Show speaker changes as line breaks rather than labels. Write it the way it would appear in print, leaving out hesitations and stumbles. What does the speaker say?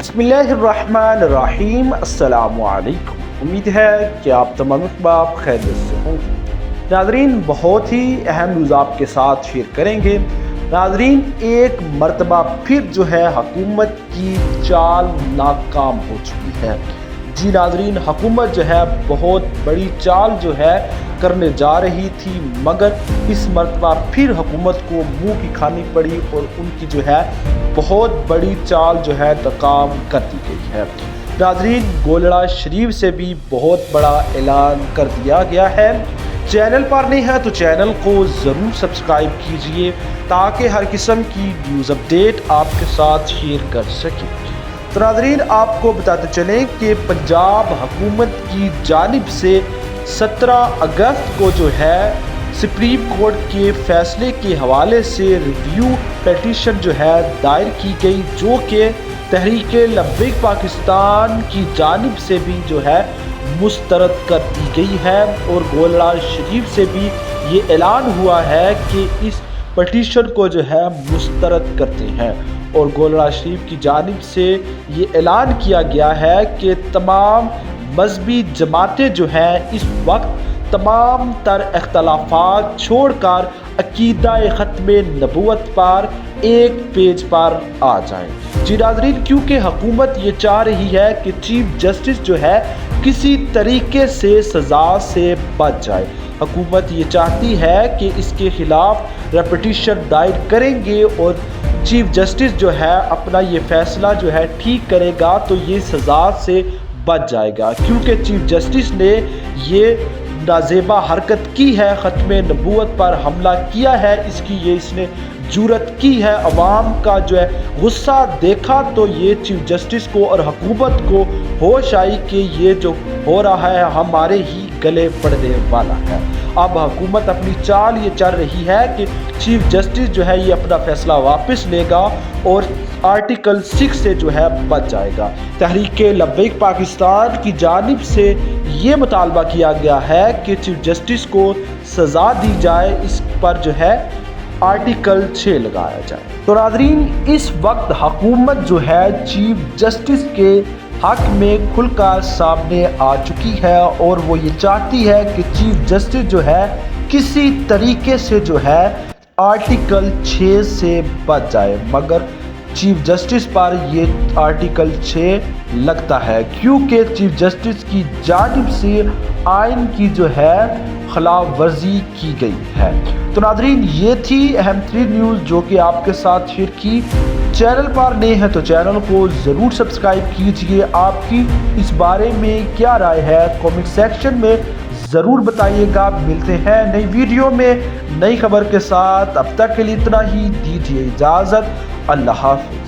बिस्मिल्लाहिर्रहमानिर्रहीम। अस्सलामु अलैकुम। उम्मीद है कि आप तमाम अहबाब खैरियत से होंगे। नाज़रीन, बहुत ही अहम न्यूज़ आपके साथ शेयर करेंगे। नाज़रीन, एक मरतबा फिर जो है हुकूमत की चाल नाकाम हो चुकी है। जी नाज़रीन, हुकूमत जो है बहुत बड़ी चाल जो है करने जा रही थी, मगर इस मरतबा फिर हुकूमत को मुंह की खानी पड़ी और उनकी जो है बहुत बड़ी चाल जो है नाकाम कर दी गई है। नाज़रीन, गोलड़ा शरीफ से भी बहुत बड़ा ऐलान कर दिया गया है। चैनल पर नहीं है तो चैनल को ज़रूर सब्सक्राइब कीजिए ताकि हर किस्म की न्यूज़ अपडेट आपके साथ शेयर कर सकें। तो नाज़रीन, आपको बताते चलें कि पंजाब हुकूमत की जानिब से 17 अगस्त को जो है सुप्रीम कोर्ट के फैसले के हवाले से रिव्यू पिटीशन जो है दायर की गई, जो कि तहरीक लब्बैक पाकिस्तान की जानिब से भी जो है मुस्तरद कर दी गई है। और गोलड़ा शरीफ से भी ये ऐलान हुआ है कि इस पिटीशन को जो है मुस्तरद करते हैं। और गोलड़ा शरीफ की जानिब से ये ऐलान किया गया है कि तमाम मजहबी जमातें जो हैं इस वक्त तमाम तर इख्तलाफात छोड़कर अकीदा ख़त्म नबूवत पर एक पेज पर आ जाएं। जी नाज़रीन, क्योंकि हुकूमत ये चाह रही है कि चीफ जस्टिस जो है किसी तरीके से सज़ा से बच जाए। हुकूमत ये चाहती है कि इसके ख़िलाफ़ रेपिटिशन दायर करेंगे और चीफ जस्टिस जो है अपना ये फ़ैसला जो है ठीक करेगा तो ये सज़ा से बच जाएगा, क्योंकि चीफ जस्टिस ने ये नाजेबा हरकत की है, ख़त्म नबूवत पर हमला किया है, इसने जुरत की है। अवाम का जो है गुस्सा देखा तो ये चीफ जस्टिस को और हुकूमत को होश आई कि ये जो हो रहा है हमारे ही गले पड़ने वाला है। अब हुकूमत अपनी चाल ये चल रही है कि चीफ जस्टिस जो है ये अपना फैसला वापस लेगा और आर्टिकल 6 से जो है बच जाएगा। तहरीक लब्बैक पाकिस्तान की जानिब से ये मुतालबा किया गया है कि चीफ जस्टिस को सज़ा दी जाए, इस पर जो है आर्टिकल 6 लगाया जाए। तो नाज़रीन, इस वक्त हुकूमत जो है चीफ जस्टिस के हक में खुलकर सामने आ चुकी है और वो ये चाहती है कि चीफ जस्टिस जो है किसी तरीके से जो है आर्टिकल 6 से बच जाए, मगर चीफ जस्टिस पर ये आर्टिकल 6 लगता है, क्योंकि चीफ जस्टिस की जानिब से आइन की जो है खिलाफ वर्जी की गई है। तो नाज़रीन, ये थी अहम तरीन न्यूज़ जो कि आपके साथ शेयर की। चैनल पर नए हैं तो चैनल को ज़रूर सब्सक्राइब कीजिए। आपकी इस बारे में क्या राय है कमेंट सेक्शन में ज़रूर बताइएगा। मिलते हैं नई वीडियो में नई खबर के साथ। अब तक के लिए इतना ही, दीजिए इजाज़त। अल्लाह हाफ़िज़।